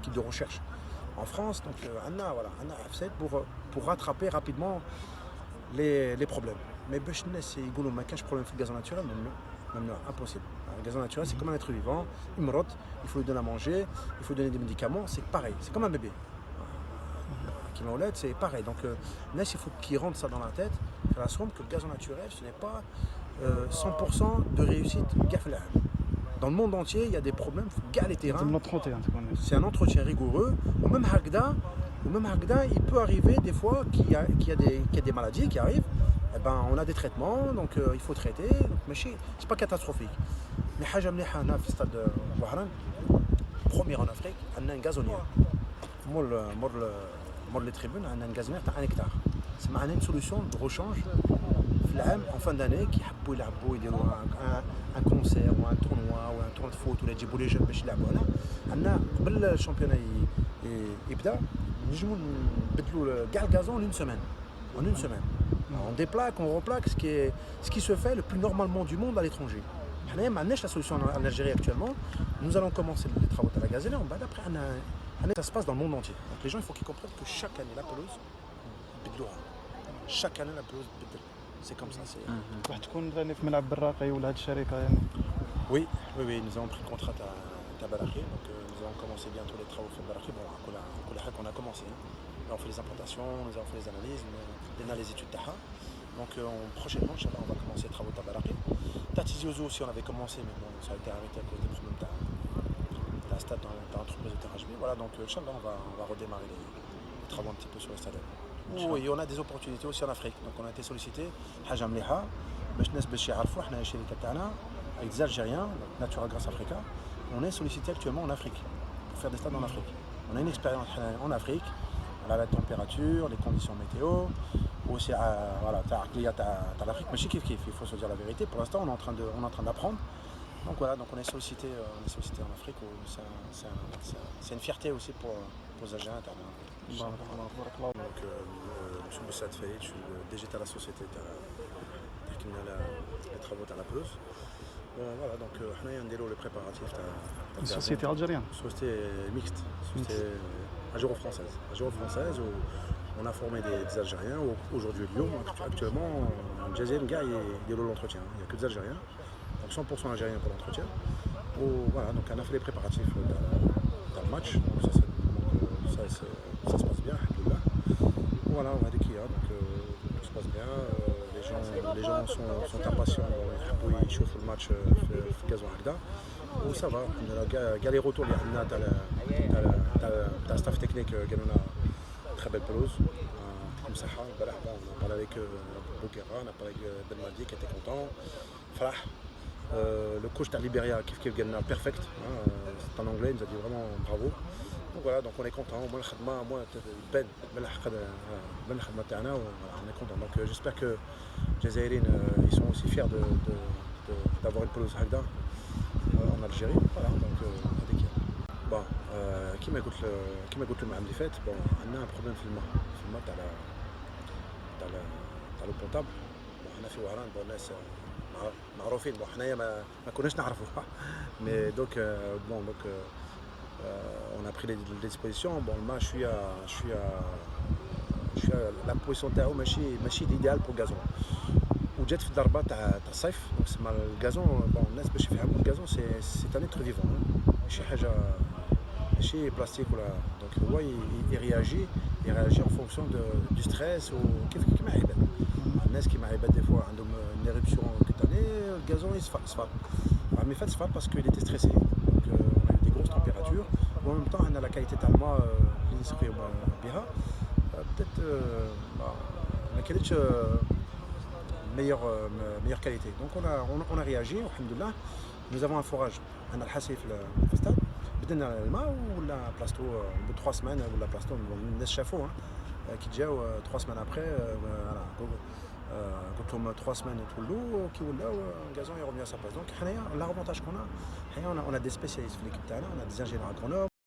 équipe de recherche en France. Donc, on a F7 pour rattraper rapidement les problèmes. Mais il y a un problème avec le gazon naturel, non, impossible. Le gazon naturel, c'est comme un être vivant, il me rote, il faut lui donner à manger, il faut lui donner des médicaments, c'est pareil, c'est comme un bébé. Qui met au lait, c'est pareil. Donc, il faut qu'il rentre ça dans la tête, qu'elle assume que le gazon naturel, ce n'est pas 100% de réussite. Dans le monde entier, il y a des problèmes, gars les terrains. C'est un entretien rigoureux. Ou même Hagda, il peut arriver des fois qu'il y a des maladies qui arrivent. Eh ben, on a des traitements, donc il faut traiter. Mais c'est pas catastrophique. Mais Haja Mliha, le stade de Wahran, premier en Afrique, on a un gazonnier. Mort les tribunes, on a un gazonnier de 1 hectare. C'est une solution de rechange en fin d'année qui un concert ou un tournoi ou un tournoi de foot ou les jeunes باش يلعبوا هنا قبل الشامبيونات يبدا نجموا نبدلوا كاع الغازون en une semaine. On déplaque, on replaque, ce qui se fait le plus normalement du monde à l'étranger. On a la solution en Algérie actuellement. Nous allons commencer les travaux de la gazelle. Après, ça se passe dans le monde entier. Donc les gens, il faut qu'ils comprennent que chaque année la pelouse بدلوها. Chaque année la pelouse بدل. C'est comme ça. راح تكون ثاني في ملعب براقي ولا هاد الشركه يعني. Oui, nous avons pris le contrat à Baraké, donc nous allons commencer bientôt les travaux de Baraké. Bon, on a commencé. Là, on fait les implantations, nous avons fait les analyses, les études d'Aha. Donc prochainement, on va commencer les travaux de Baraké. Tati Ziozo aussi, on avait commencé, mais bon, ça a été arrêté à cause des problèmes de la stade dans l'entreprise de TRHB. Voilà, donc Inch'Allah, on va redémarrer les travaux un petit peu sur le stade. Oui, on a des opportunités aussi en Afrique. Donc on a été sollicité, Haja Mliha, avec des Algériens, Natural Grass Africa. On est sollicité actuellement en Afrique, pour faire des stades en Afrique. On a une expérience en Afrique, on a la température, les conditions météo, aussi voilà, t'as l'Afrique, mais il faut se dire la vérité. Pour l'instant, on est en train d'apprendre. Donc voilà, donc on est sollicité en Afrique. C'est une fierté aussi pour les Algériens. Donc, je suis Boussad Faïd, je suis le DG de la société qui a les travaux de la pelouse. Voilà, donc on a les préparatifs. Une société algérienne. Société mixte, société agro-française où on a formé des Algériens. Aujourd'hui, Lyon, actuellement, en deuxième gars, il y a l'entretien. Il n'y a que des Algériens. Donc 100% Algériens pour l'entretien. Voilà, donc on a fait les préparatifs dans le match. Donc ça se passe bien. Voilà, on a des Kia, donc tout se passe bien. Les gens sont impatients, ils chauffent le match في gazon Agda. Ça va, on a les retours, t'as staff technique, on a très belle pelouse. Comme ça, on a parlé avec Bouguera, on a parlé avec Belmadi qui était content. Farah, le coach de Libéria, qui est perfect, c'est en anglais, il nous a dit vraiment bravo. Donc voilà, donc on est content. Moi, on est content. Donc j'espère que les Aériens ils sont aussi fiers d'avoir une pelouse Hagda en Algérie. Voilà, donc bon, qui m'a écouté le match اللي فات. Bon, on a un problème في الماء تاع l'eau potable. Bon, on a fait وهران bon الناس معروفين. Bon, حنايا ما كناش نعرفوها. Mais donc on a pris les dispositions. Bon, moi je suis à la position تاعو ماشي l'idéal pour le gazon. وجات في الضربه تاع الصيف دونك الغازون بون الناس باش يفهموا الغازون سي ان اتر فيفون ماشي حاجه ماشي بلاستيك ولا دونك هو يرياجي en fonction du stress وكيف كيما عباد الناس كيما عباد دي فوا عندهم une éruption cutanée الغازون يصفر mais fait صفر parce qu'il était stressé donc on a eu des grosses températures en même temps on a la qualité تاع الماء اللي نسقيو بها peut-être ما كانتش meilleure qualité. Donc on a réagi, alhamdoulilah. Nous avons un forage, un al-Hassi في الstade. بدنا الماء ولا بلاستو au bout de 3 semaines ولا بلاستو الناس شافوه كي جاو 3 semaines après قلت لهم 3 semaines تولوا كي ولاو الغازون يرمي à sa place. Donc حنايا l'avantage qu'on a on a des spécialistes في l'équipe تاعنا, on a des ingénieurs agronomes.